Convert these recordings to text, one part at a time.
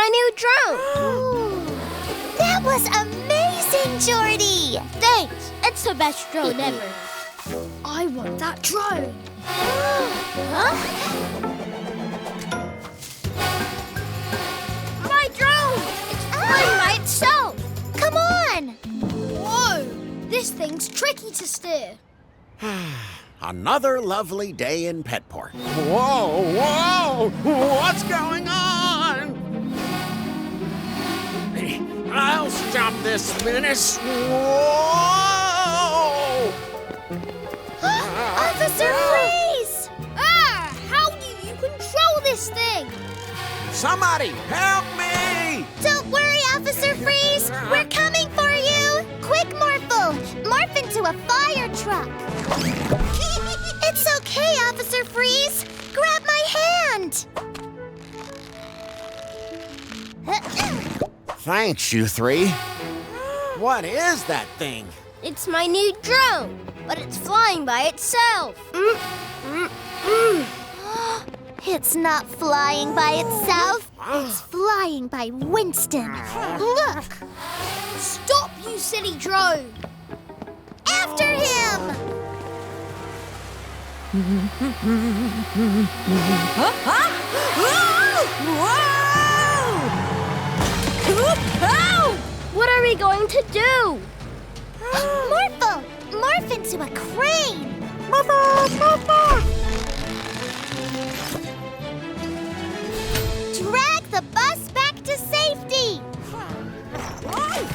my new drone. That was amazing, Jordie! Thanks. It's the best drone ever. I want that drone. Huh? My drone! It's flying by itself. Come on! Whoa! This thing's tricky to steer. Another lovely day in Petport. Whoa, whoa! What's going on? I'll stop this menace. Whoa! Officer Freeze! How do you control this thing? Somebody help me! Don't worry, Officer Freeze! We're coming for you! Quick, Morphle! Morph into a fire truck! It's okay, Officer Freeze! Grab my hand! Thanks, you three. What is that thing? It's my new drone, but it's flying by itself. It's not flying by itself. It's flying by Winston. Look! Stop, you silly drone! After him! What are we going to do? Morphle! Morph into a crane! Drag the bus back to safety!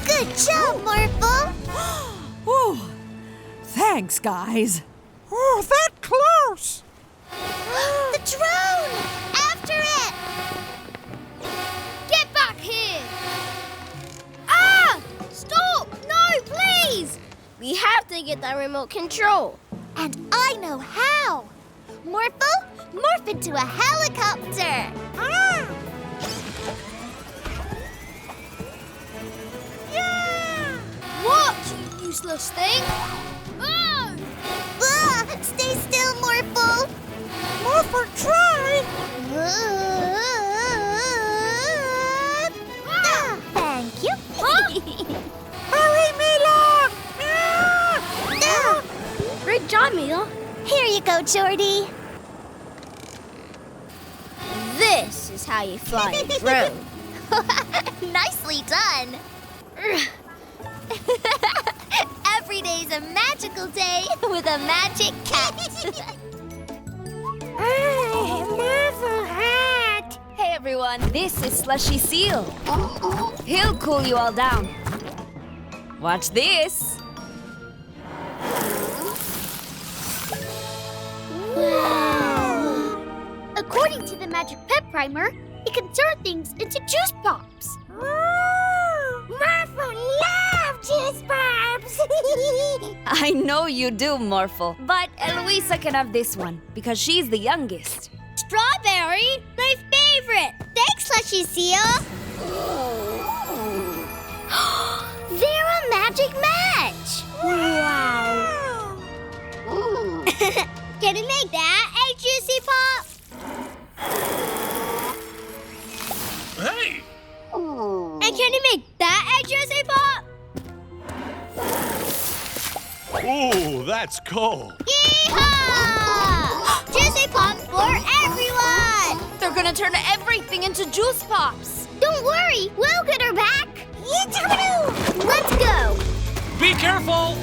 Good job, Morphle! Oh, thanks, guys. Oh, that close! The drone! After it! Get back here! Ah! Stop! No, please! We have to get that remote control. And I know how! Morphle, morph into a helicopter! Yeah! What, you useless thing? Oh! Stay still, Morphle! Morphle, try! Thank you. Hurry, Mila! Great job, Mila. Here you go, Jordie. This is how you fly a drone. Nicely done. Every day's a magical day with a magic cat. Morphle hat. Hey everyone, this is Slushy Seal. He'll cool you all down. Watch this. Wow. According to the Magic Pet Primer, it can turn things into juice pops. Morphle loves juice pops. I know you do, Morphle. But Eloisa can have this one because she's the youngest. Strawberry, my favorite. Thanks, Slushy Seal. They're a magic match. Wow. Can you make that a juicy pop? Hey! And can you make that a juicy pop? Ooh, that's cool. Yeehaw! Juicy pops for everyone! They're gonna turn everything into juice pops. Don't worry, we'll get her back. Let's go. Be careful!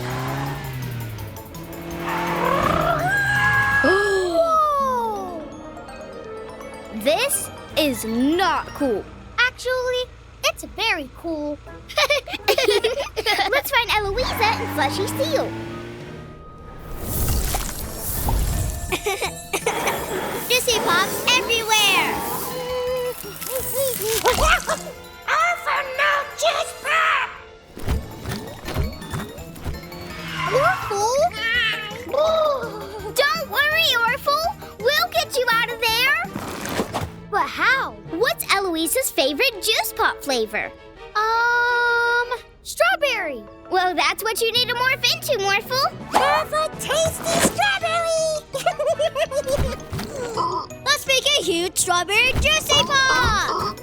Whoa! This is not cool. Actually, it's very cool. Let's find Eloisa and Slushy Seal. Juicy pops everywhere! Orphle, no juice pop! Orphle? Don't worry, Orphle. We'll get you out of there. But how? What's Eloisa's favorite juice pop flavor? Strawberry. Well, that's what you need to morph into, Morphle. Have a tasty strawberry. Let's make a huge strawberry juicy pop!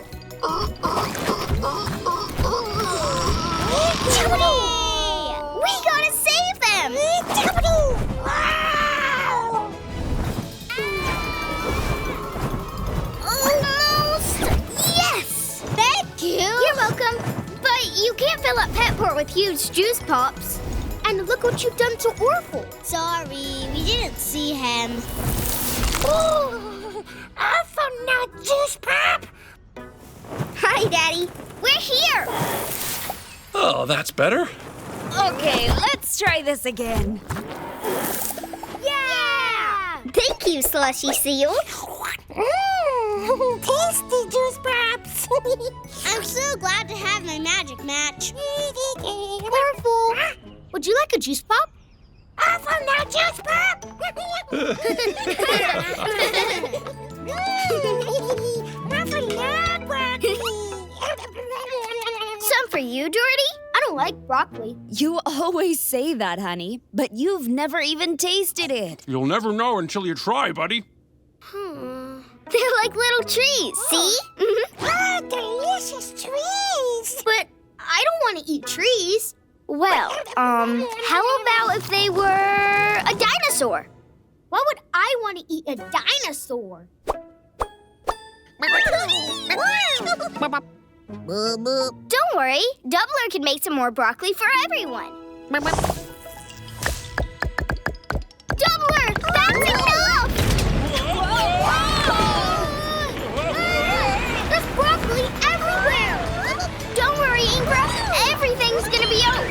welcome. But you can't fill up Petport with huge juice pops. And look what you've done to Morphle. Sorry, we didn't see him. Ooh, I found that juice pop. Hi, Daddy. We're here. Oh, that's better. Okay, let's try this again. Yeah! Thank you, Slushy Seal. Tasty juice pops. I'm so glad to have my magic match. Morphle, would you like a juice pop? I found that juice pop. Some for you, Jordie. I don't like broccoli. You always say that, honey, but you've never even tasted it. You'll never know until you try, buddy. They're like little trees, see? Oh, delicious trees. But I don't want to eat trees. Well, how about if they were a dinosaur? Why would I want to eat a dinosaur? Don't worry, Doubler can make some more broccoli for everyone. Doubler, that's enough! There's broccoli everywhere! Don't worry, Ingra, everything's gonna be out.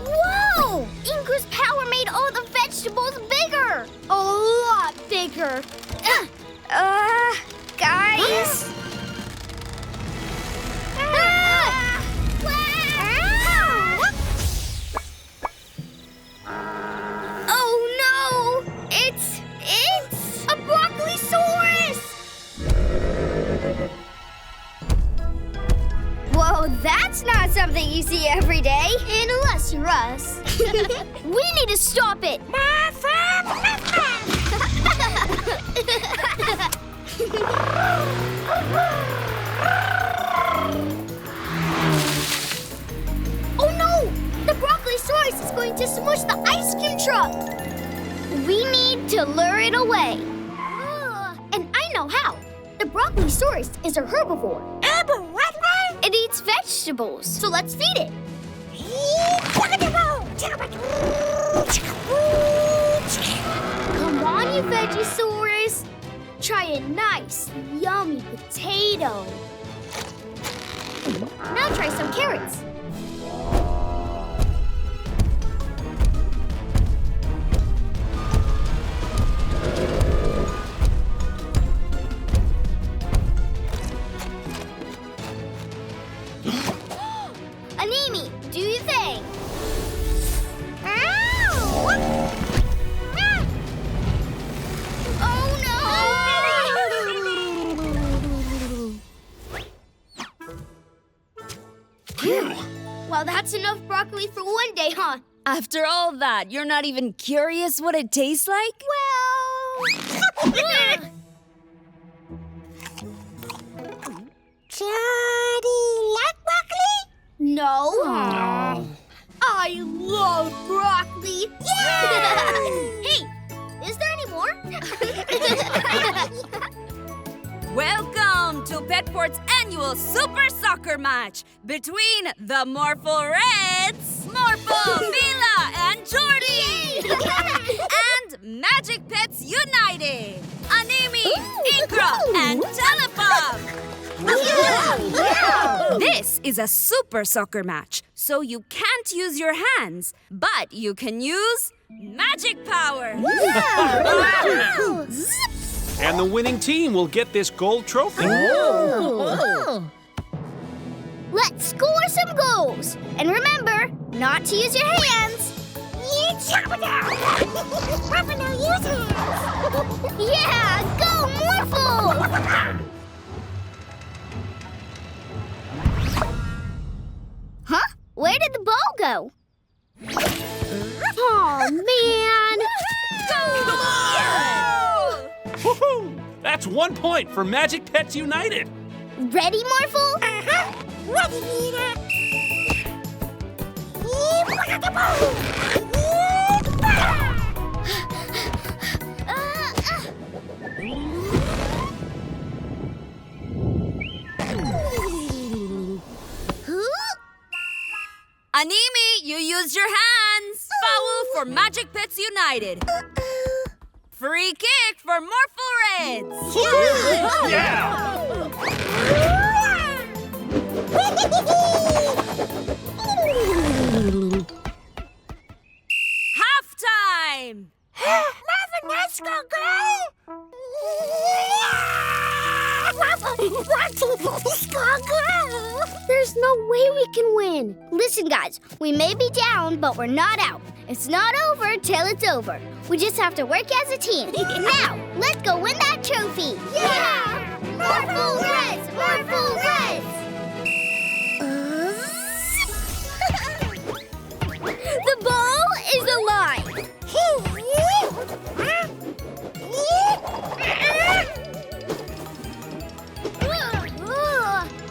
Whoa! Ingra's power made all the vegetables bigger! A lot bigger. Guys? Oh no! It's a Broccolisaurus! Whoa, that's not something you see every day. Unless you're us. We need to stop it. Oh no! The Broccolisaurus is going to smush the ice cream truck! We need to lure it away. And I know how. The Broccolisaurus is a herbivore. It eats vegetables, so let's feed it. Come on, you Vegisaurus. Try a nice, yummy potato. Now try some carrots. Animi, do your thing. Oh no! Well, that's enough broccoli for one day, huh? After all that, you're not even curious what it tastes like? Well... Jordie, like broccoli? No. I love broccoli. Yeah! Hey, is there any more? Welcome to Petport's annual Super Soccer match between the Morphle Reds, Morphle, Mila, and Jordie, and Magic Pets United, Animi, Ikra, and Telepop. This is a Super Soccer match, so you can't use your hands, but you can use magic power. And the winning team will get this gold trophy. Let's score some goals. And remember, not to use your hands. Yeah, go Morphle! Huh? Where did the ball go? Oh, man! Woohoo! That's 1 point for Magic Pets United. Ready, Morphle? Ready, Nina. Animi, you used your hands. Foul for Magic Pets United. Free kick for Morphle Reds. Yeah! Halftime. Morphle, let's go! There's no way we can win. Listen, guys, we may be down, but we're not out. It's not over till it's over. We just have to work as a team. Now, let's go win that trophy. Yeah! Morphle Reds! Morphle Reds! The ball is alive.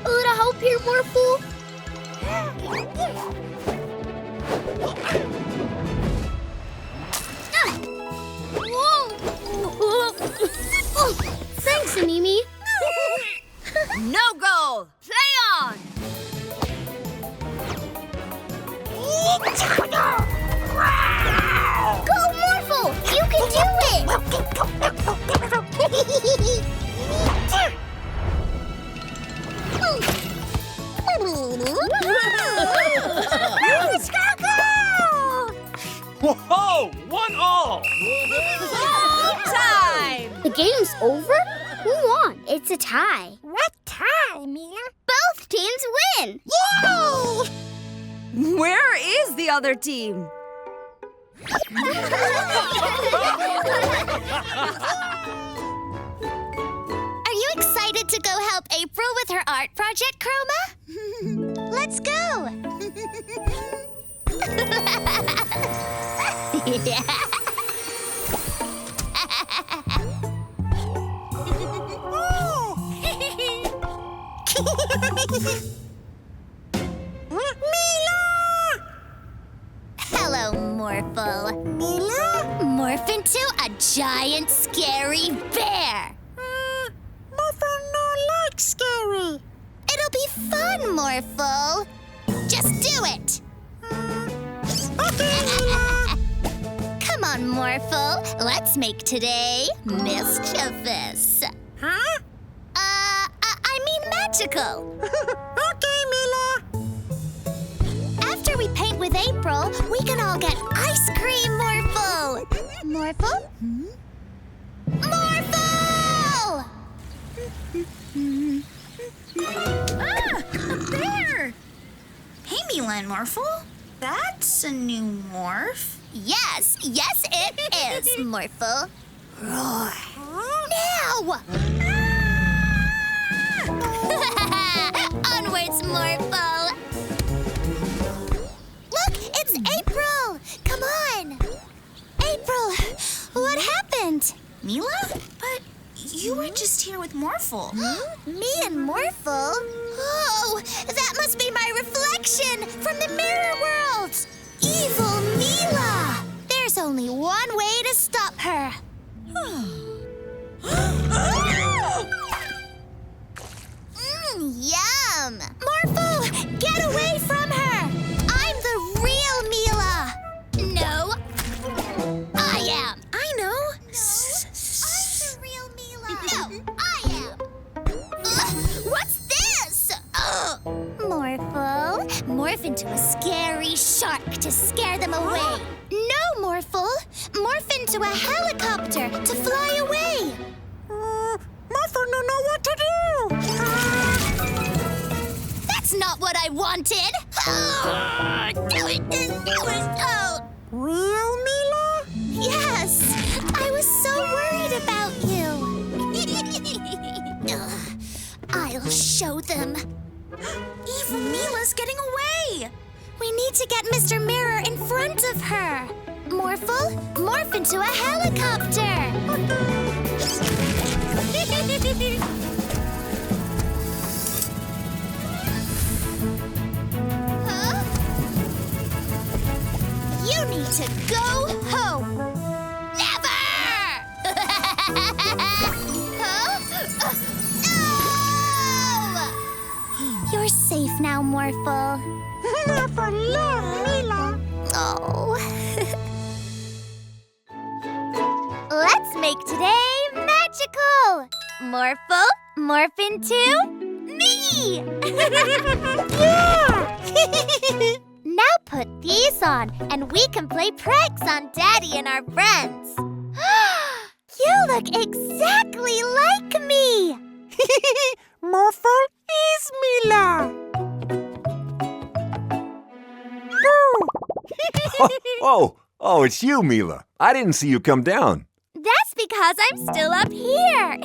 A little help here, Morphle. Oh, thanks, Animi. No goal. Play on. Go, Morphle! You can do it! Let's go! Whoa! 1-all! Time. The game's over? Who won? It's a tie. What time, Mila? Both teams win! Yay! Where is the other team? Are you excited to go help April with her art project, Chroma? Let's go! Hello, Morphle. Mila? Morph into a giant, scary bear. Morphle no like scary. It'll be fun, Morphle. Just do it. Okay, Mila. Come on, Morphle. Let's make today mischievous. Huh? I mean magical. Okay, Mila. After we paint with April, we can all get ice cream, Morphle. Morphle? Morphle! Ah, a bear! Hey, Mila and Morphle. That's a new morph. Yes, it is, Morphle. Roar. Now! Onwards, Morphle. Look, it's April. Come on. April, what happened? Mila? But you were just here with Morphle. Me and Morphle? Oh, that must be my reflection from the mirror world. Evil Mila. There's only one way to stop her. Yum! Morphle, get away from her! I'm the real Mila! No, I am. I know. I'm the real Mila. No, I am. What's this? Morphle, morph into a scary shark to scare them away. No, Morphle. Morph into a helicopter to fly away. Morphle don't know what to do. That's not what I wanted. Do it. Oh. Real Mila? Yes. I was so worried about you. I'll show them. Evil Mila's getting away. We need to get Mr. Mirror in front of her. Morphle, morph into a helicopter. Huh? You need to go home. Never! Huh? No! You're safe now, Morphle. Morphle love Mila. Oh. Let's make today magical. Morphle, morph into me. Yeah. Now put these on, and we can play pranks on Daddy and our friends. You look exactly like me. Morphle is Mila. Oh, it's you, Mila. I didn't see you come down. That's because I'm still up here.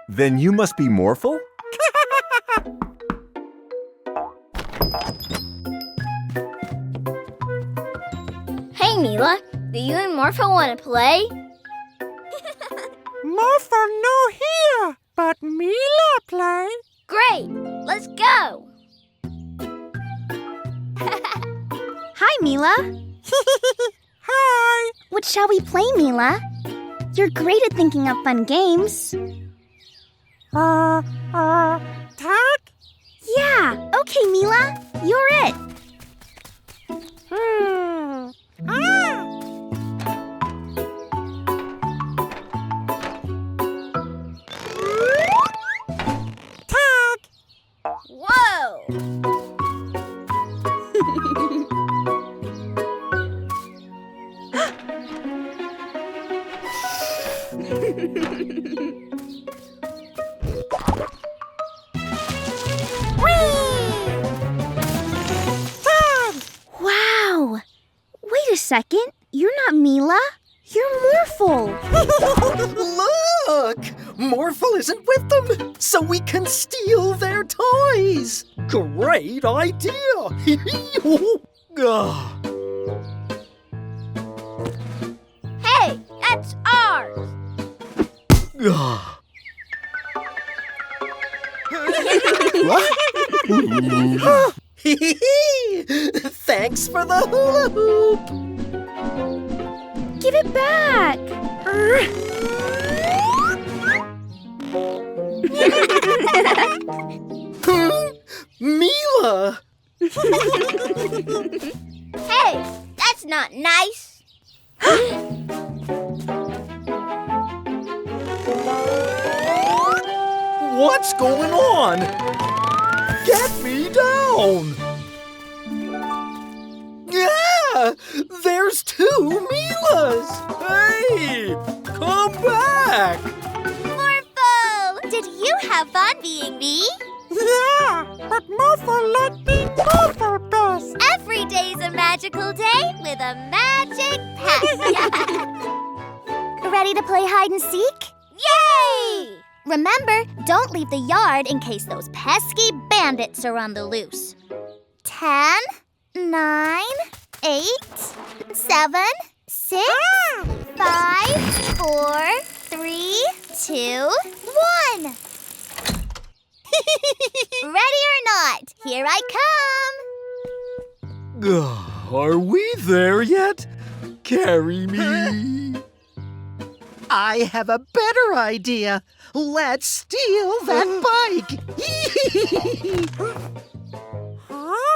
Then you must be Morphle? Hey, Mila, do you and Morphle want to play? Morphle no here, but Mila play. Great, let's go. Hi, Mila. Hi. What shall we play, Mila? You're great at thinking up fun games. Tag? Yeah, okay, Mila. You're it. Tag. Whoa! Wow. Wait a second. You're not Mila. You're Morphle. Look! Morphle isn't with them, so we can steal their toys. Great idea. Hey, that's ours. Thanks for the hula hoop. Give it back. Mila! Hey, that's not nice. What's going on? Get me down! Yeah! There's two Milas! Hey! Come back! Morphle! Did you have fun being me? Yeah, but Morphle liked being Morphle best. Every day's a magical day with a magic pet. Ready to play hide and seek? Yay! Remember, don't leave the yard in case those pesky bandits are on the loose. 10, 9, 8, 7, 6, 5, 4, 3, 2, 1. Ready or not, here I come. Are we there yet? Carry me. I have a better idea. Let's steal that bike. Huh?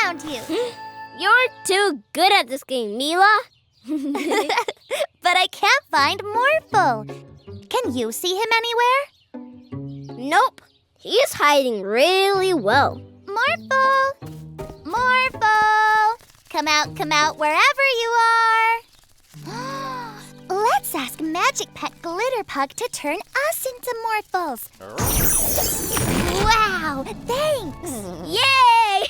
Found you. You're too good at this game, Mila. But I can't find Morphle. Can you see him anywhere? Nope, he's hiding really well. Morphle! Morphle! Come out, wherever you are. Let's ask Magic Pet Glitterpug to turn us into Morphles. Wow, thanks! Yay!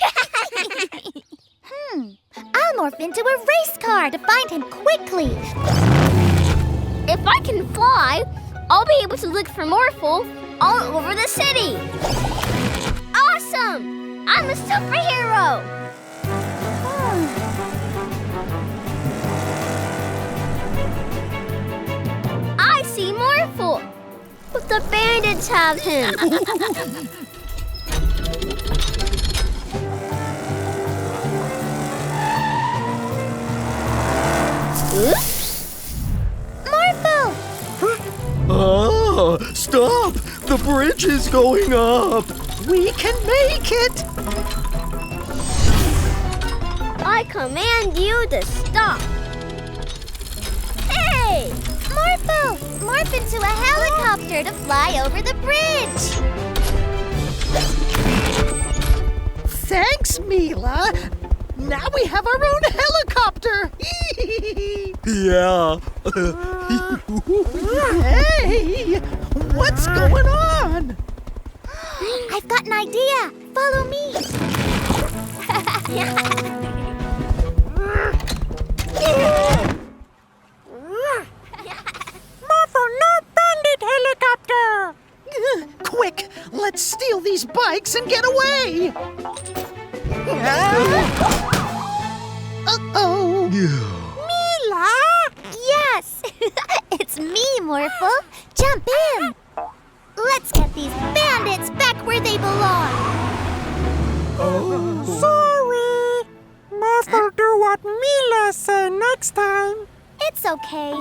I'll morph into a race car to find him quickly. If I can fly, I'll be able to look for Morphle all over the city. Awesome! I'm a superhero! I see Morphle! But the bandits have him! Oops! Morphle! Stop! The bridge is going up! We can make it! I command you to stop. Hey! Morphle! Morph into a helicopter to fly over the bridge! Thanks, Mila! Now we have our own helicopter! Yeah. Hey! What's going on? I've got an idea! Follow me! Morphle, no bandit helicopter! Quick! Let's steal these bikes and get away! Uh-oh! Mila! Yes! It's me, Morphle! Jump in! Let's get these bandits back where they belong! Sorry. Morphle do what Mila say next time. It's okay.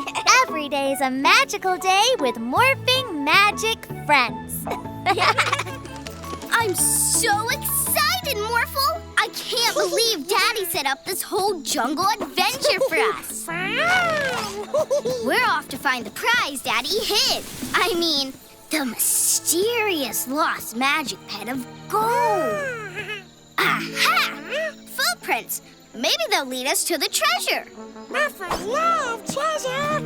Every day is a magical day with morphing magic friends. I'm so excited, Morphle! I can't believe Daddy set up this whole jungle adventure for us. We're off to find the prize Daddy hid. I mean, the mysterious lost magic pet of gold. Aha! Footprints. Maybe they'll lead us to the treasure. Morphle love treasure.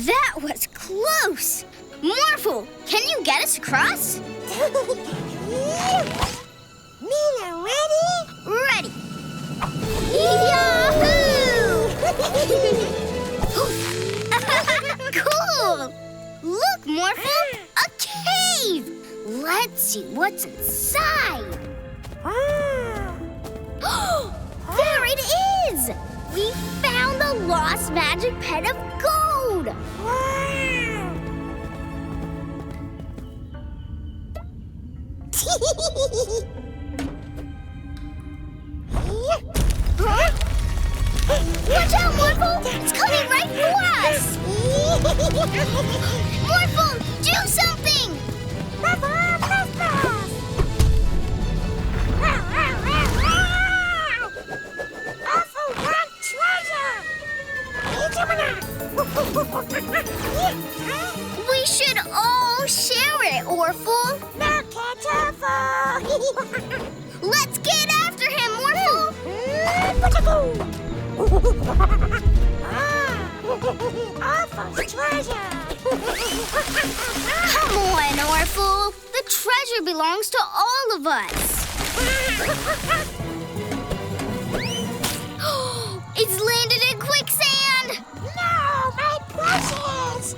That was close. Morphle, can you get us across? Mila, ready? Ready. Yahoo! Cool! Look, Morphle! A cave! Let's see what's inside. There it is! We found the lost magic pet of gold! Watch out, Morphle! It's coming right for us! Morphle, do something! We should all share it, Orphle. Let's get after him, Morphle. Orphle's treasure. Come on, Orphle. The treasure belongs to all of us. It's landed in quicksand. No, my precious.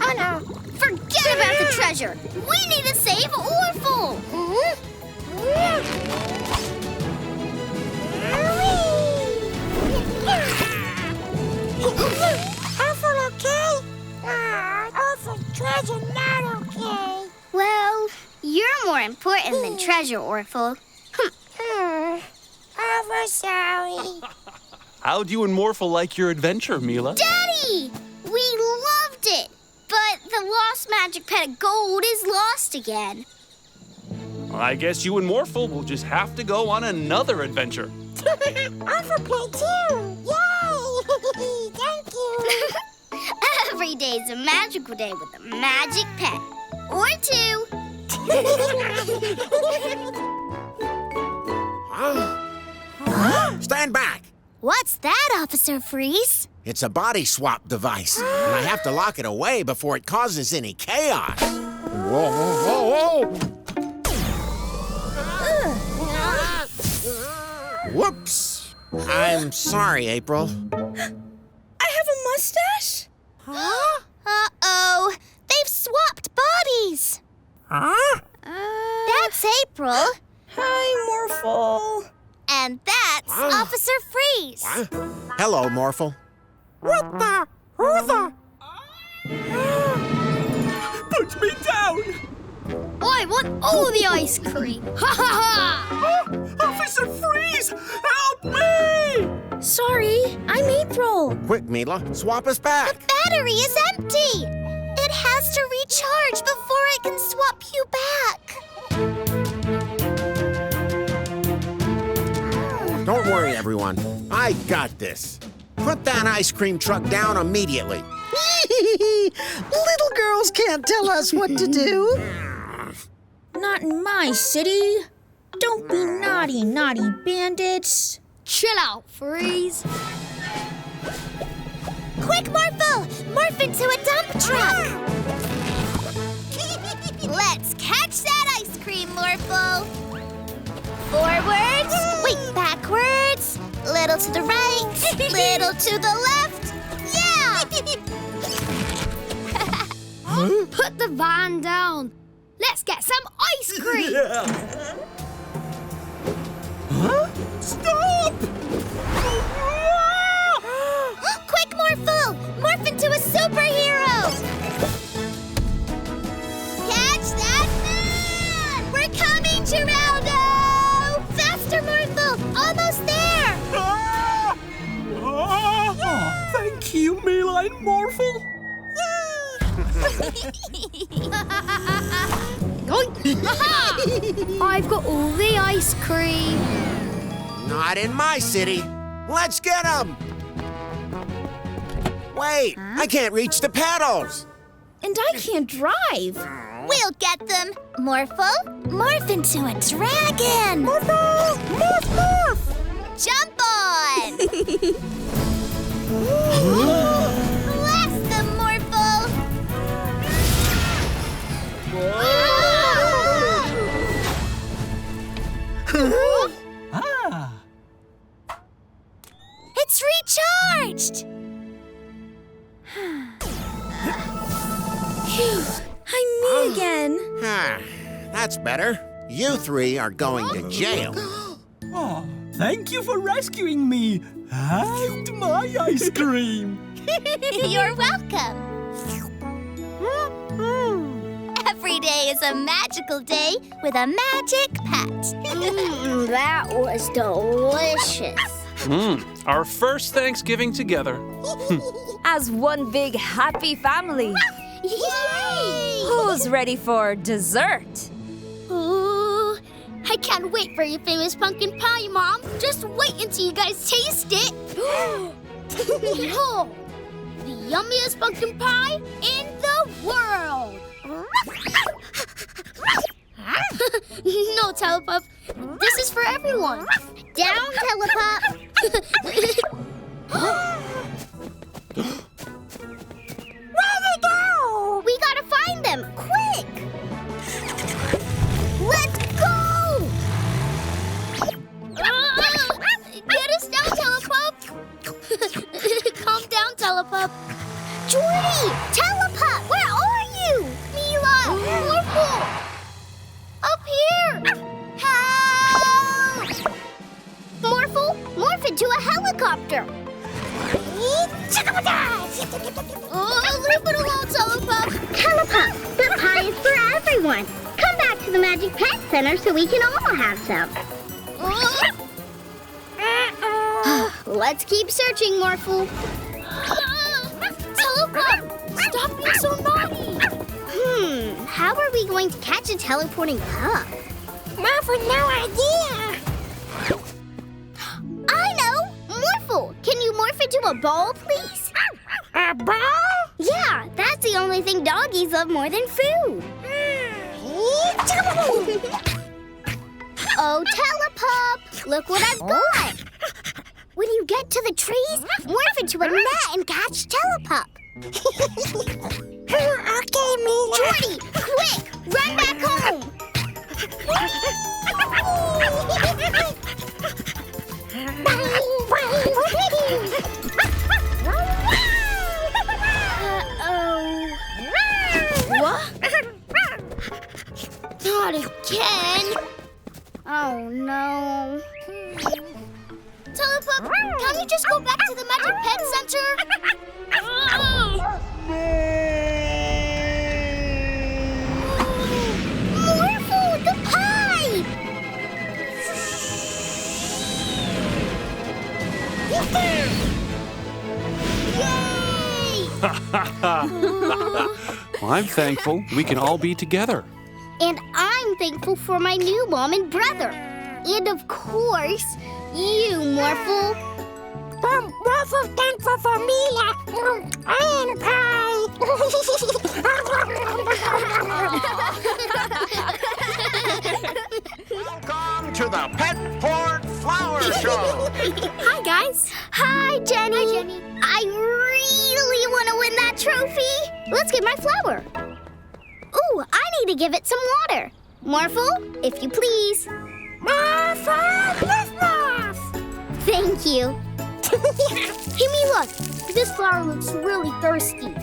Oh no. Forget about the treasure. We need to save Orphle. Orphle okay? Orphle's treasure not okay. Well, you're more important than treasure, Orphle. Orphle, sorry. How'd you and Morphle like your adventure, Mila? Daddy! We loved it. But the lost magic pet of gold is lost again. I guess you and Morphle will just have to go on another adventure. Orphle play too. Yay! Thank you. Every day's a magical day with a magic pet. Or two. Stand back. What's that, Officer Freeze? It's a body swap device, and I have to lock it away before it causes any chaos. Whoa, whoa, whoa, whoa. Whoops. I'm sorry, April. I have a mustache? Uh-oh. They've swapped bodies. That's April. Hi, Morphle. And that's Officer Freeze. Hello, Morphle. What the? Who the? Put me down! I want all the ice cream. Ha ha ha! Officer Freeze! Help me! Sorry, I'm April. Quick, Mila, swap us back. Battery is empty. It has to recharge before I can swap you back. Don't worry, everyone. I got this. Put that ice cream truck down immediately. Little girls can't tell us what to do. Not in my city. Don't be naughty, naughty bandits. Chill out, Freeze. Quick, Morphle! Morph into a dump truck! Let's catch that ice cream, Morphle! Forwards, wait, backwards, little to the right, little to the left. Yeah! Put the van down. Let's get some ice cream. Huh? Stop! Quick, Morphle! Morph into a superhero! Catch that man! We're coming, Geraldo! Faster, Morphle! Almost there! Thank you, Mila and Morphle. I've got all the ice cream. Not in my city. Let's get them. Wait, I can't reach the pedals. And I can't drive. We'll get them. Morphle, morph into a dragon. Morphle, morph, morph. Jump on. Blast them, Morphle. It's recharged. Phew, I'm me again. That's better. You three are going to jail. Oh, thank you for rescuing me and my ice cream. You're welcome. Every day is a magical day with a magic pet. That was delicious. Our first Thanksgiving together. As one big happy family. Yay! Who's ready for dessert? Ooh, I can't wait for your famous pumpkin pie, Mom. Just wait until you guys taste it. Oh, the yummiest pumpkin pie in the world. No, Telepup. This is for everyone. Down, Telepup. Where they go? We gotta find them, quick! Let's go! Get us down, Telepup. Calm down, Telepup. Jordie! Telepup! Where are you? Mila! Morphle! Up here! Help! Morphle, morph into a helicopter! Leave it alone, Telepup. Telepup, the pie is for everyone. Come back to the Magic Pet Center so we can all have some. Let's keep searching, Morphle. Telepup, stop being so naughty. How are we going to catch a teleporting pup? Morphle, no idea. I know! Morphle, can you morph into a ball, please? A ball? Yeah, that's the only thing doggies love more than food. Oh, Telepup, look what I've got. When you get to the trees, morph into a net and catch Telepup. Okay, Mila. Jordie, quick, run back home. What? Not again. Oh, no. Telepup, can you just go back to the Magic Pet Center? Well, I'm thankful we can all be together. And I'm thankful for my new mom and brother. And of course, you, Morphle. I'm also thankful for Mila and Pie. Welcome to the Pet Port Flower Show. Hi, guys. Hi, Jenny. Hi, Jenny. I really want to win that trophy. Let's get my flower. Ooh, I need to give it some water. Morphle, if you please. Morphle, Morphle. Thank you. Hey, Mila, this flower looks really thirsty.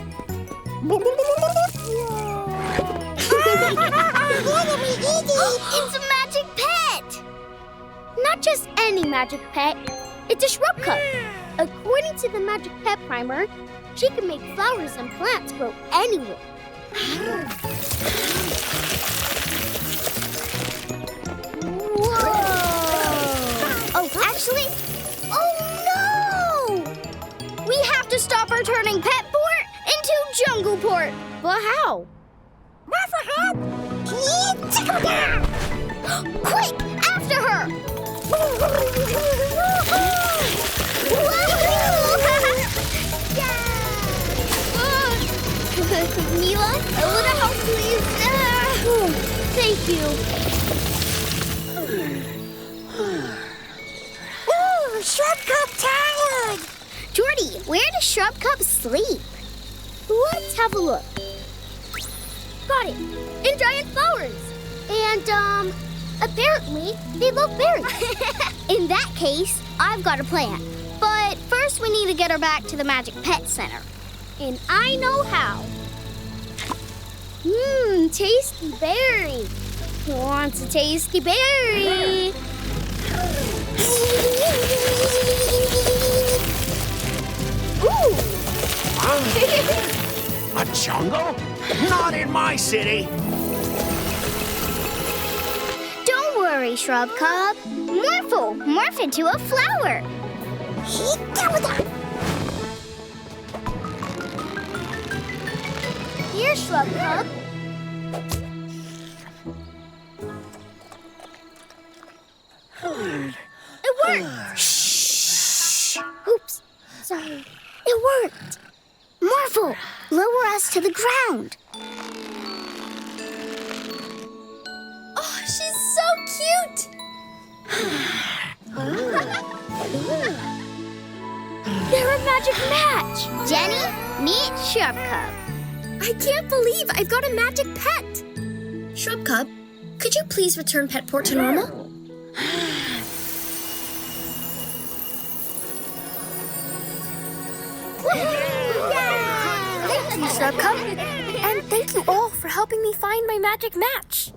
It's a magic pet! Not just any magic pet. It's a shrub cup. According to the Magic Pet Primer, she can make flowers and plants grow anywhere. Whoa! Oh, actually, oh no! We have to stop her turning Pet Port into Jungle Port. But how? Quick, after her! Mila, a little help, please. Thank you. Ooh, Shrub Cup tired. Jordie, where does Shrub Cup sleep? Let's have a look. Got it. In giant flowers. And, apparently, they love berries. In that case, I've got a plan. But first, we need to get her back to the Magic Pet Center. And I know how. Tasty berry. Who wants a tasty berry? Ooh! A jungle? Not in my city. Don't worry, Shrub Cup. Morphle, morph into a flower. Here, Shrub Cup. It worked. Shh. Oops. Sorry. It worked. Morphle, lower us to the ground. Oh, she's so cute. They're a magic match. Jenny, meet Shrub Cup. I can't believe I've got a magic pet. Shrub Cup, could you please return Pet Port to normal? Thank you, Shrub Cup. And thank you all for helping me find my magic match.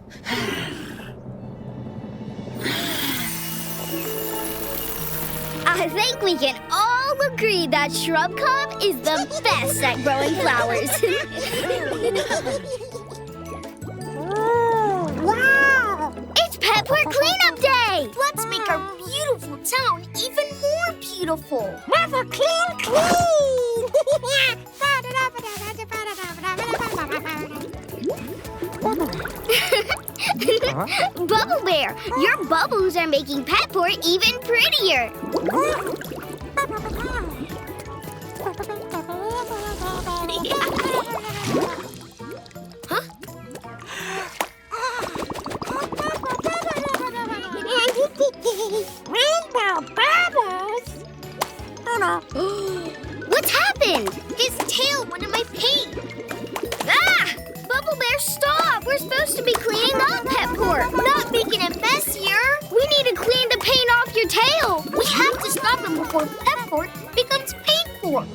I think we can all agree that Shrub Cup is the best at growing flowers. Oh, wow. It's Pet Port Cleanup Day! Let's make our beautiful town even more beautiful. Morphle clean, Bubble Bear, your bubbles are making Pet Port even prettier. Huh? Rainbow bubbles. Oh no. What's happened? His tail went in my paint. Ah! Bubble Bear, stop! We're supposed to be cleaning up Pet Port, not making it messier. We need to clean the paint off your tail. We have to stop him before Pet Port becomes Paint Port.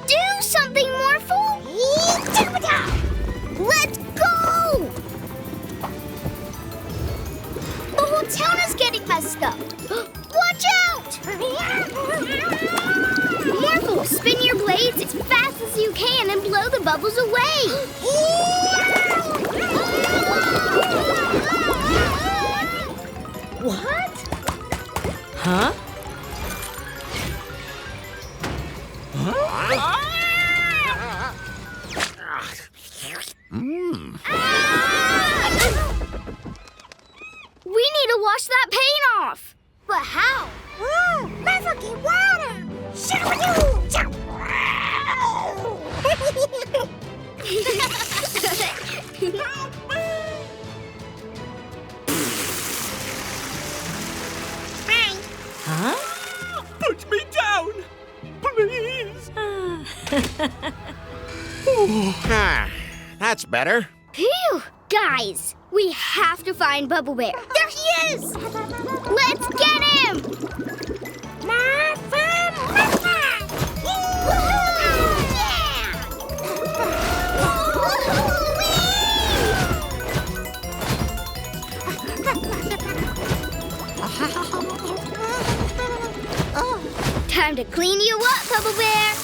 Do something, Morphle! Let's go! The whole town is getting messed up. Watch out! Morphle, spin your blades as fast as you can and blow the bubbles away. What? Huh? wash that paint off. But how? Morphle, get water! Huh? Put me down, please. Ah, that's better. Phew! Guys, we have to find Bubble Bear. There he is! Let's get him! Time to clean you up, Bubble Bear.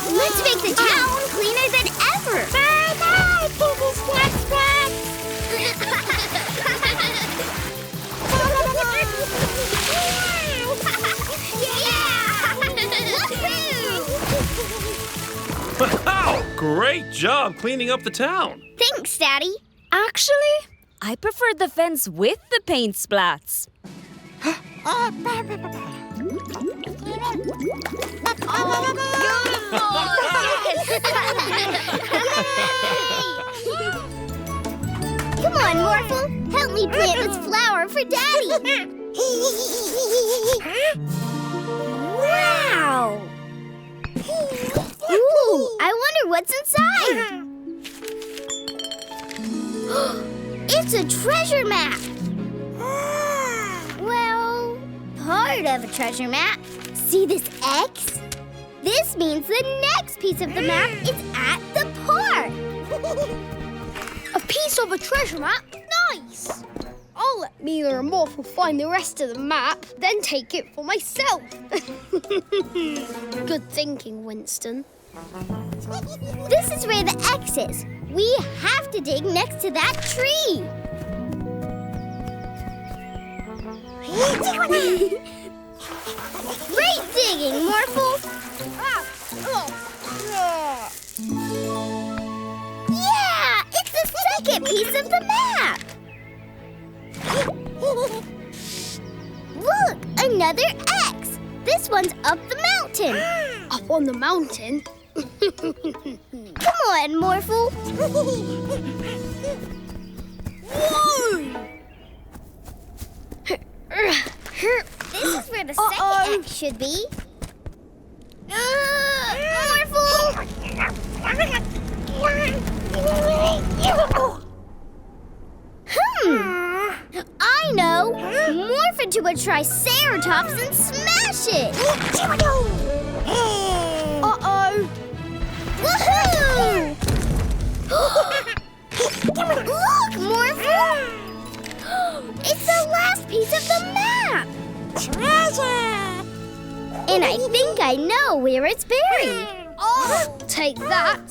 Let's make the town cleaner than ever. Bye-bye, Baby Snack Snack. Wow! Great job cleaning up the town. Thanks, Daddy. Actually, I prefer the fence with the paint splats. Come on, Morphle. Help me plant this flower for Daddy. Wow! Ooh, I wonder what's inside. It's a treasure map. Well, part of a treasure map. See this X? This means the next piece of the map is at the park. A piece of a treasure map? Nice! I'll let Mila and Morphle find the rest of the map, then take it for myself. Good thinking, Winston. This is where the X is. We have to dig next to that tree. Great digging, Morphle. Yeah, it's the second piece of the map. Look, another X. This one's up the mountain. Up on the mountain? Come on, Morphle. Whoa! This is where the second X should be. Morphle! I know! Morph into a Triceratops and smash it! Uh-oh! Woohoo! Look, Morphle! It's the last piece of the map! Treasure! And I think I know where it's buried. I'll take that.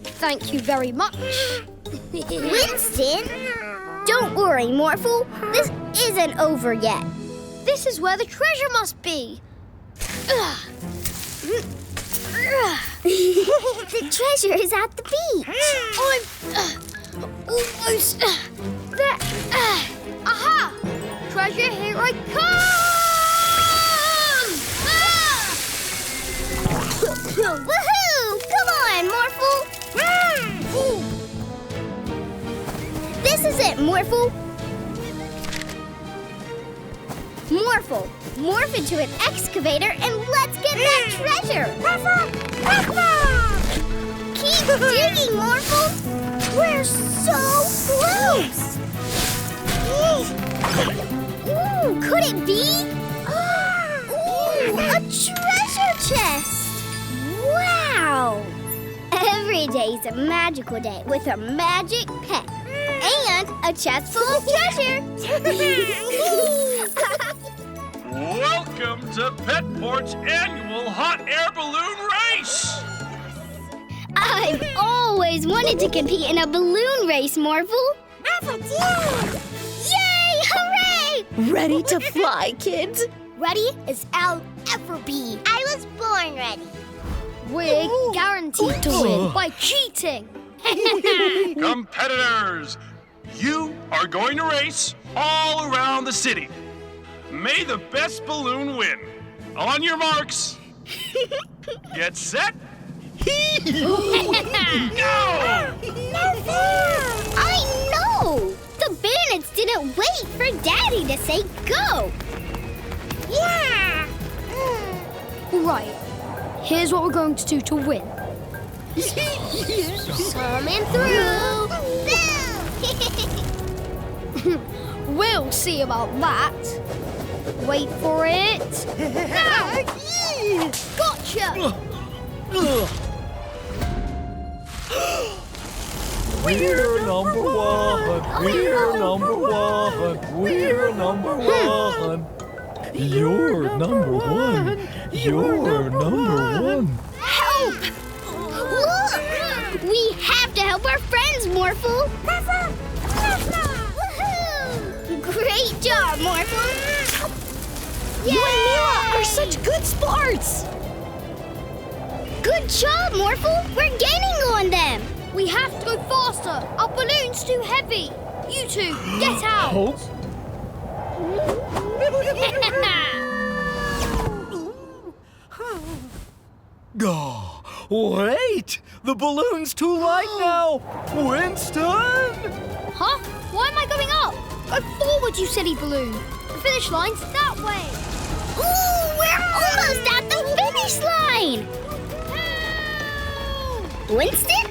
Thank you very much. Winston! Don't worry, Morphle. This isn't over yet. This is where the treasure must be. The treasure is at the beach. I'm almost there. Aha! Treasure, here I come! Woohoo! Come on, Morphle! This is it, Morphle. Morphle, morph into an excavator and let's get that treasure. Keep digging, Morphle. We're so close. Ooh, could it be? Ooh, a treasure chest. Wow. Every day's a magical day with a magic pet. And a chest full of treasure. Welcome to Petport's annual hot air balloon race! I've always wanted to compete in a balloon race, Morphle. Yay! Hooray! Ready to fly, kids? Ready as I'll ever be. I was born ready. We're guaranteed to win by cheating. Competitors, you are going to race all around the city. May the best balloon win. On your marks. Get set. Go! I know! The bandits didn't wait for Daddy to say go. Yeah! Right. Here's what we're going to do to win. Coming through. We'll see about that. Wait for it. Gotcha! We're number one. We're number one. We're number one. You're number one. You're number one. Help! Look! We have to help our friends, Morphle. Great job, Morphle. You and Mila are such good sports. Good job, Morphle. We're gaining on them. We have to go faster. Our balloon's too heavy. You two, get out. Oh, wait! The balloon's too light now! Winston! Huh? Why am I going up? Go forward, you silly balloon. The finish line's that way. Ooh, we're almost at the finish line. Winston?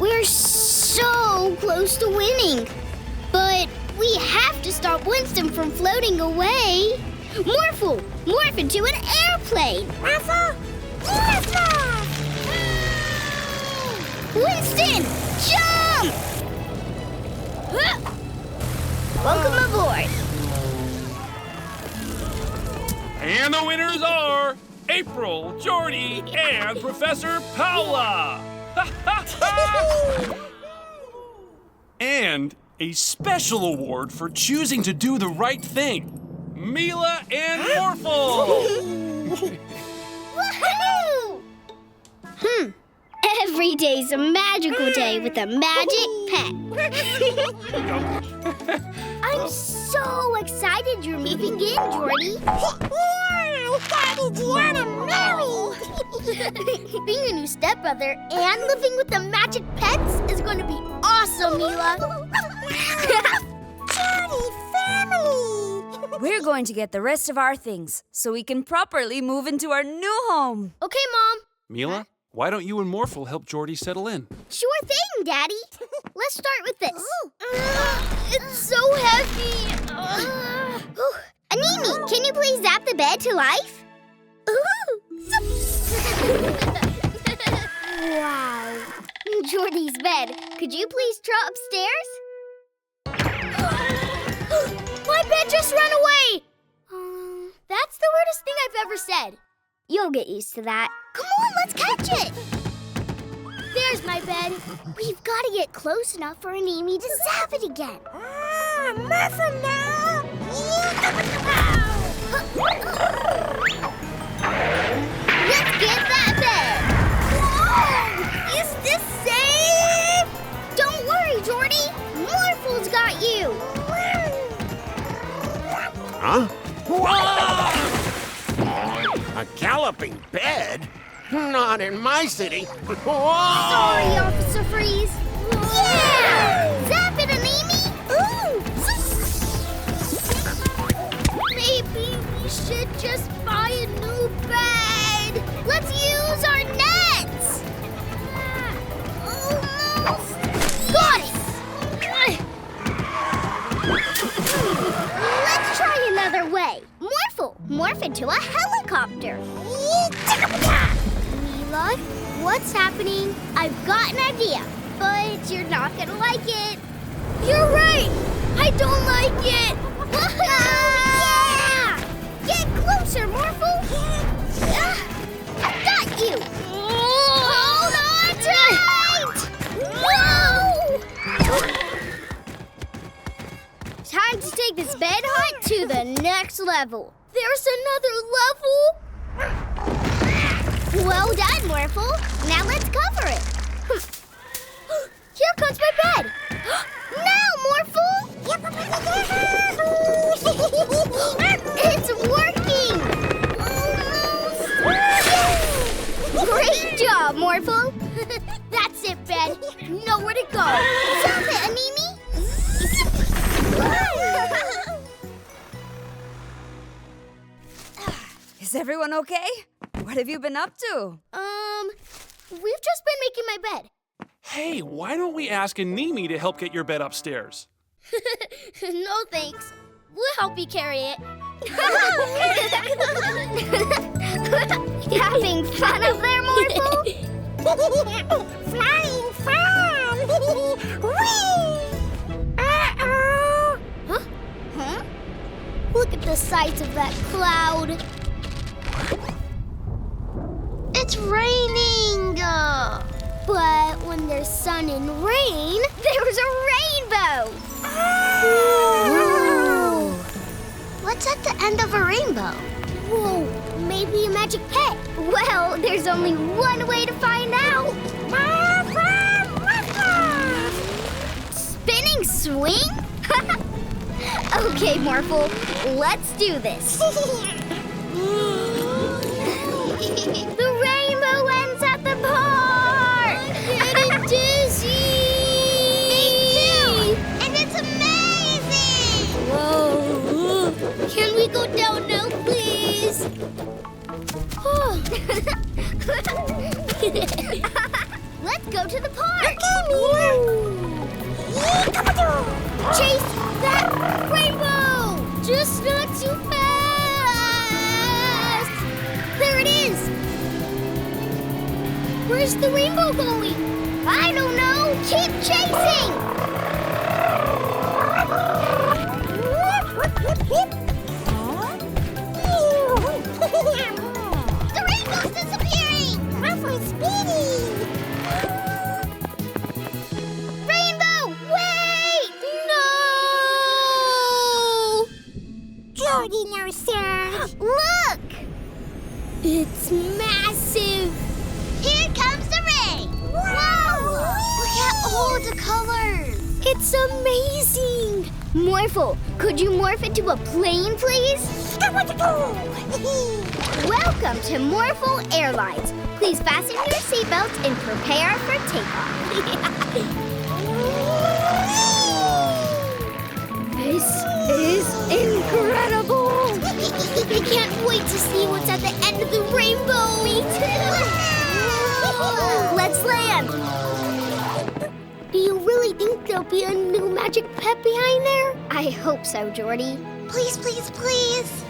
We're so close to winning. But we have to stop Winston from floating away. Morphle, morph into an airplane. Morphle! Morphle! Winston, jump! Welcome aboard. And the winners are April, Jordie, and Professor Paula. And a special award for choosing to do the right thing. Mila and Morphle! Woohoo! Every day's a magical day with a magic pet. I'm so excited you're moving in, Jordie. Daddy Diana married! Being a new stepbrother and living with the magic pets is going to be awesome, Mila. Jordie family! We're going to get the rest of our things so we can properly move into our new home. Okay, Mom. Mila, why don't you and Morphle help Jordie settle in? Sure thing, Daddy. Let's start with this. It's so heavy. Animi, can you please zap the bed to life? Wow. Jordie's bed. Could you please trot upstairs? My bed just ran away. That's the weirdest thing I've ever said. You'll get used to that. Come on, let's catch it. There's my bed. We've got to get close enough for Animi to zap it again. Muffin now. Let's get that bed. Whoa! Is this safe? Don't worry, Jordie. Morphle's got you. Huh? A galloping bed? Not in my city. Sorry, Officer Freeze. Yeah! Zap it, Animi. Ooh! Maybe we should just buy a new bed. Let's use our nets. Almost. Got it. Let's try another way. Morphle, morph into a helicopter. Mila, what's happening? I've got an idea, but you're not gonna like it. You're right. I don't like it. Yeah! Get closer, Morphle. Got you. Hold on tight. Whoa! Time to take this bed hunt to the next level. There's another level? Well done, Morphle. Now let's cover it. Here comes my bed. Now, Morphle! It's working! Great job, Morphle. That's it, bed. Nowhere to go. Stop it, Animi. Is everyone okay? What have you been up to? We've just been making my bed. Hey, why don't we ask Animi to help get your bed upstairs? No thanks. We'll help you carry it. Having fun up there, Morphle? Flying fun! Whee! Uh-oh! Huh? Look at the size of that cloud. It's raining! But when there's sun and rain, there's a rainbow! Oh. What's at the end of a rainbow? Whoa, maybe a magic pet. Well, there's only one way to find out. Spinning swing? Okay, Morphle, let's do this. The rainbow ends at the park! I'm getting dizzy! Me too! And it's amazing! Whoa! Can we go down now, please? Let's go to the park! Chase that rainbow! Just not too fast! There it is! Where's the rainbow going? I don't know! Keep chasing! The rainbow's disappearing! Morphle's speeding! Rainbow, wait! No! Jordie, no, sir. Look! It's massive! Here comes the rain! Whoa! Look at all the colors! It's amazing! Morphle, could you morph into a plane, please? Welcome to Morphle Airlines. Please fasten your seatbelts and prepare for takeoff. This is incredible! I can't wait to see what's at the end of the rainbow! Me too! Let's land! Do you really think there'll be a new magic pet behind there? I hope so, Jordie. Please, please, please!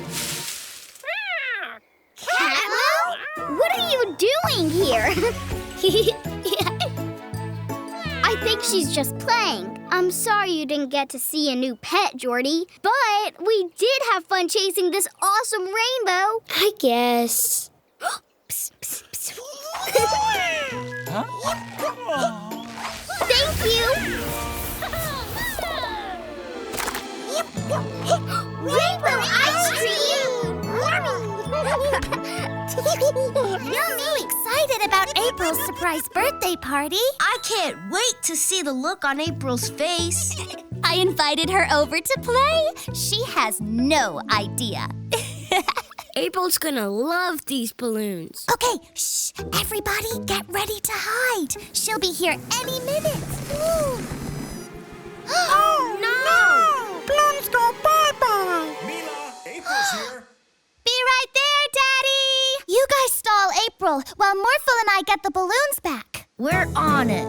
Camo? What are you doing here? I think she's just playing. I'm sorry you didn't get to see a new pet, Jordie. But we did have fun chasing this awesome rainbow. I guess. Psst, psst, psst. Thank you. Rainbow ice cream! I'm so excited about April's surprise birthday party. I can't wait to see the look on April's face. I invited her over to play. She has no idea. April's gonna love these balloons. Okay, shh. Everybody get ready to hide. She'll be here any minute. Oh, no! Balloons go bye-bye. Mila, April's here. Be right there, Daddy. You guys stall April while Morphle and I get the balloons back. We're on it.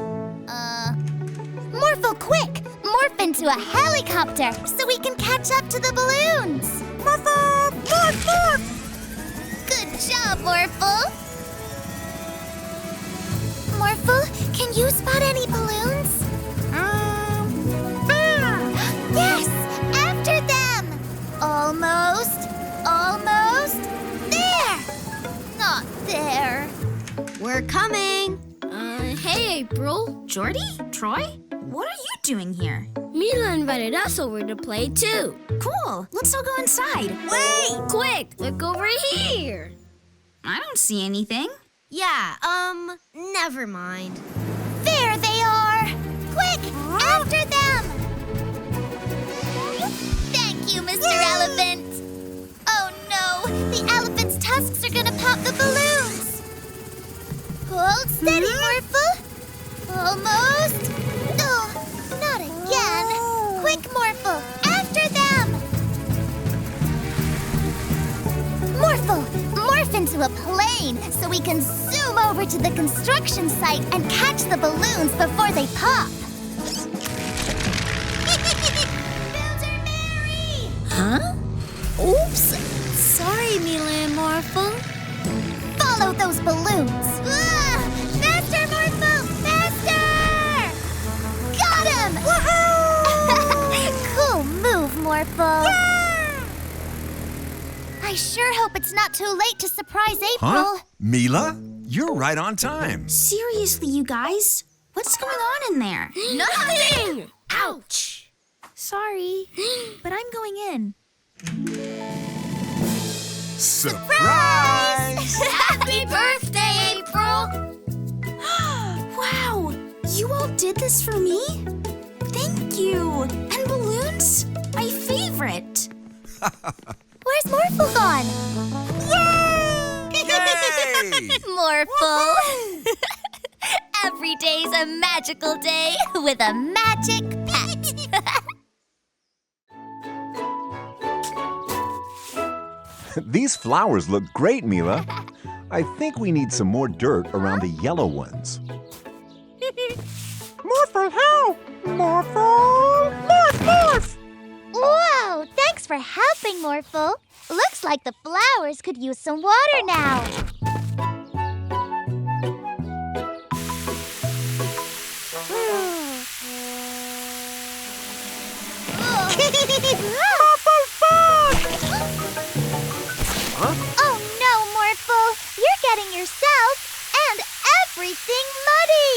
Morphle, quick! Morph into a helicopter so we can catch up to the balloons. Morphle, morph, morph. Good job, Morphle. Morphle, can you spot any balloons? There. Yes! After them! Almost. Almost. There! Not there. We're coming. Hey, April. Jordie? Troy? What are you doing here? Mila invited us over to play, too. Cool. Let's all go inside. Wait! Quick, look over here. I don't see anything. Yeah, never mind. There they are. After them! Thank you, Mr. Elephant. Oh no, the elephant's tusks are gonna pop the balloons. Hold steady, Morphle. Almost. Oh, not again. Quick, Morphle, after them. Morphle, morph into a plane so we can zoom over to the construction site and catch the balloons before they pop. Builder Mary! Huh? Oops. Sorry, Mila and Morphle. Follow those balloons. Faster, Morphle! Faster! Got him! Cool move, Morphle. I sure hope it's not too late to surprise April. Huh? Mila? You're right on time. Seriously, you guys? What's going on in there? Nothing! Ouch! Sorry, but I'm going in. Surprise! Happy birthday, April! Wow! You all did this for me? Thank you! And balloons? My favorite! Where's Morphle gone? Yay! Morphle! Every day's a magical day with a magic pet. These flowers look great, Mila. I think we need some more dirt around the yellow ones. Morphle, help! Morphle! Morph, morph! Whoa! Thanks for helping, Morphle. Looks like the flowers could use some water now. Oh no, Morphle! You're getting yourself and everything muddy!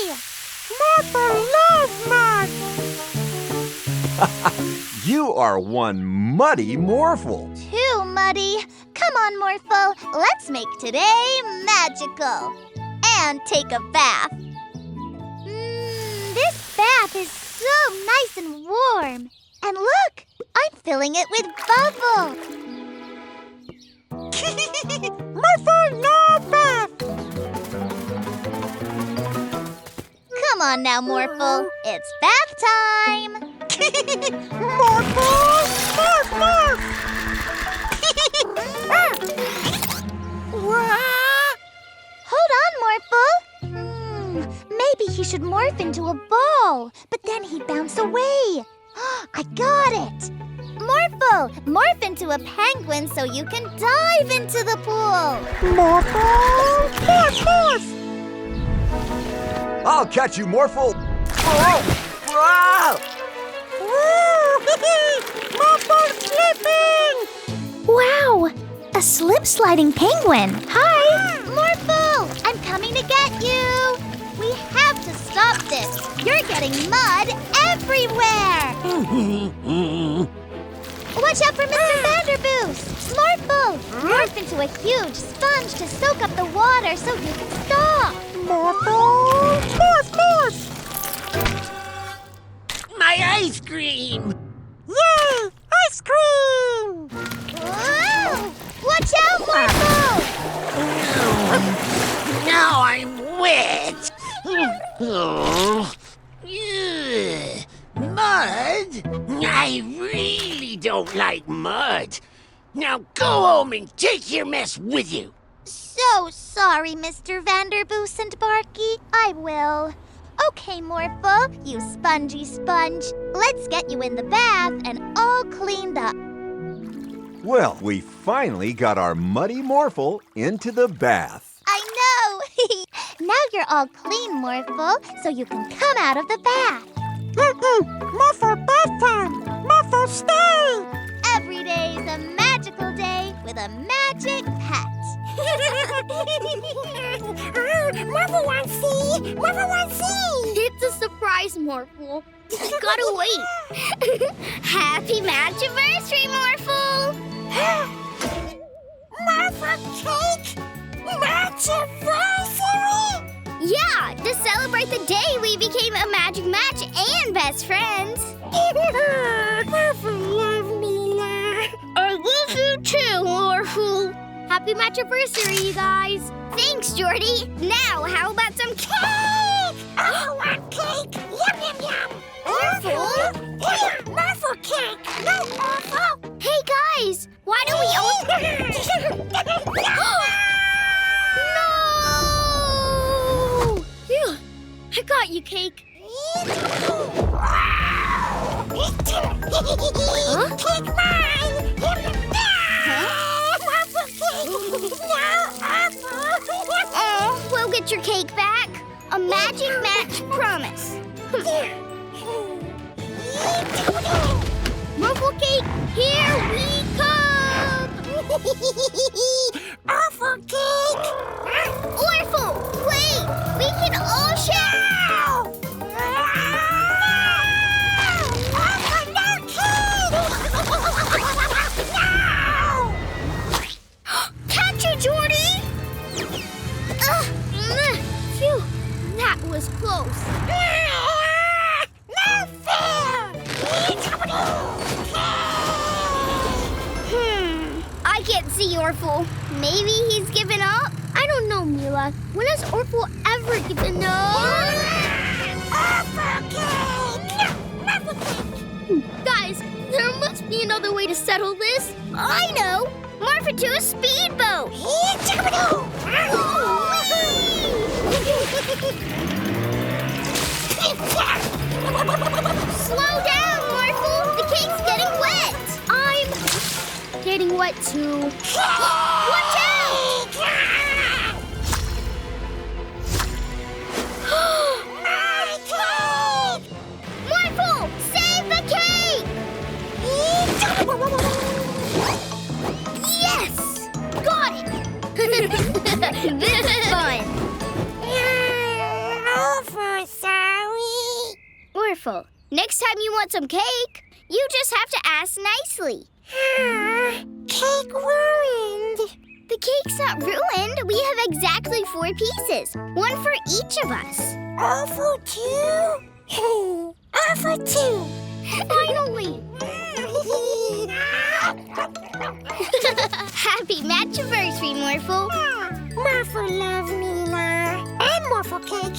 Morphle loves mud! You are one muddy Morphle. Too muddy. Come on, Morphle. Let's make today magical. And take a bath. This bath is so nice and warm. And look, I'm filling it with bubbles. Morphle, no bath! Come on now, Morphle. It's bath time. Morphle! Morph, morph! Hold on, Morphle. Maybe he should morph into a ball, but then he'd bounce away. I got it. Morphle, morph into a penguin so you can dive into the pool. Morphle! Morph, morph! I'll catch you, Morphle. Oh! Ah! Morphle slipping! Wow, a slip-sliding penguin. Hi, Morphle, I'm coming to get you. We have to stop this. You're getting mud everywhere. Watch out for Mr. Vanderboost. Morphle, morph into a huge sponge to soak up the water so you can stop. Morphle! Morph, morph! My ice cream! Yay! Ice cream! Whoa! Watch out, Morphle! Now I'm wet! Mud? I really don't like mud. Now go home and take your mess with you. So sorry, Mr. Vanderboost and Barky. I will. Okay, Morphle, you spongy sponge. Let's get you in the bath and all cleaned up. Well, we finally got our muddy Morphle into the bath. I know! Now you're all clean, Morphle, so you can come out of the bath. Morphle bath time! Morphle stay! Every day's a magical day with a magic pet. Morphle wants see! Morphle wants see! It's a surprise, Morphle. You gotta wait. Happy Magiversary, Morphle! Morphlecake! Magiversary! Yeah, to celebrate the day we became a Magic magic match and best friends. Morphle love Mila. I love you too, Morphle. Happy matchiversary, you guys. Thanks, Jordie. Now, how about some cake? I want cake. Yum, yum, yum. Morphle? Morphle cake. No, Morphle. Hey, guys. Why don't we all... No! Phew. I got you, Cake. Huh? Cake mine. We'll get your cake back. A magic match promise. Morphlecake, here we come! Awful cake! Orphle, wait! We can all share! Catch you, Jordie! Phew, that was close. No fair! I can't see Orphle. Maybe he's given up? I don't know, Mila. When has Orphle ever given up? Guys, there must be another way to settle this. I know! Morph it to a speedboat! Slow down, Morphle! The cake's getting wet! I'm getting wet too. Watch out! Morphle, save the cake! Yes! Got it! This is fun! Sorry. Morphle, next time you want some cake, you just have to ask nicely. Cake ruined. The cake's not ruined. We have exactly 4 pieces. One for each of us. All for 2? All for 2. Finally! Happy matchiversary, Morphle. Morphle love Mila and Morphle cake.